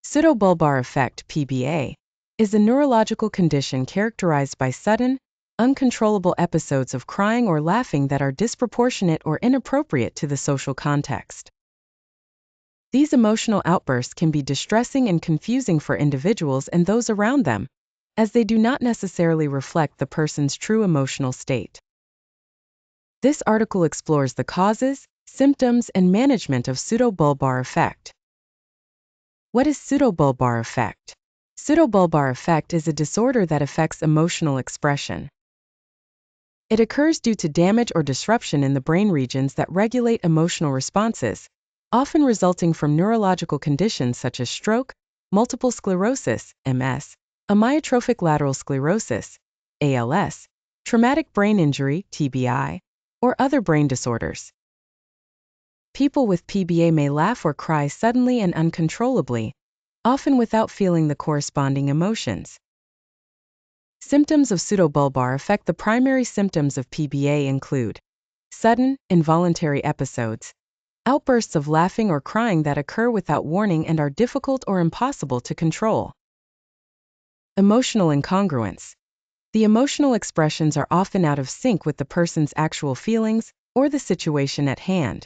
Pseudobulbar affect (PBA) is a neurological condition characterized by sudden, uncontrollable episodes of crying or laughing that are disproportionate or inappropriate to the social context. These emotional outbursts can be distressing and confusing for individuals and those around them, as they do not necessarily reflect the person's true emotional state. This article explores the causes, symptoms, and management of pseudobulbar affect. What is pseudobulbar affect? Pseudobulbar affect is a disorder that affects emotional expression. It occurs due to damage or disruption in the brain regions that regulate emotional responses, often resulting from neurological conditions such as stroke, multiple sclerosis, MS, amyotrophic lateral sclerosis, ALS, traumatic brain injury, TBI, or other brain disorders. People with PBA may laugh or cry suddenly and uncontrollably, often without feeling the corresponding emotions. Symptoms of pseudobulbar affect. The primary symptoms of PBA include sudden, involuntary episodes, outbursts of laughing or crying that occur without warning and are difficult or impossible to control. Emotional incongruence. The emotional expressions are often out of sync with the person's actual feelings or the situation at hand.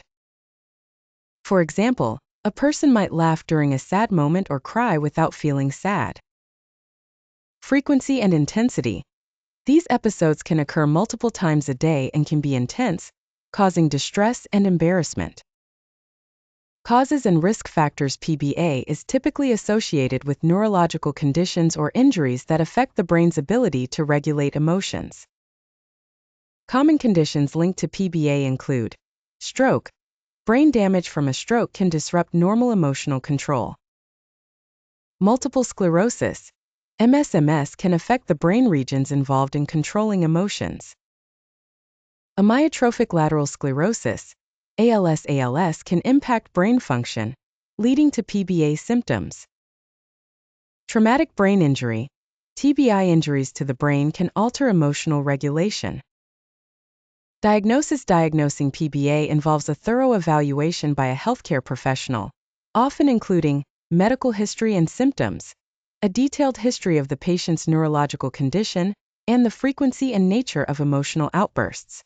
For example, a person might laugh during a sad moment or cry without feeling sad. Frequency and intensity. These episodes can occur multiple times a day and can be intense, causing distress and embarrassment. Causes and risk factors. PBA is typically associated with neurological conditions or injuries that affect the brain's ability to regulate emotions. Common conditions linked to PBA include stroke. Brain damage from a stroke can disrupt normal emotional control. Multiple sclerosis. MS can affect the brain regions involved in controlling emotions. Amyotrophic lateral sclerosis, ALS can impact brain function, leading to PBA symptoms. Traumatic brain injury, TBI injuries to the brain can alter emotional regulation. Diagnosis. Diagnosing PBA involves a thorough evaluation by a healthcare professional, often including medical history and symptoms, a detailed history of the patient's neurological condition, and the frequency and nature of emotional outbursts.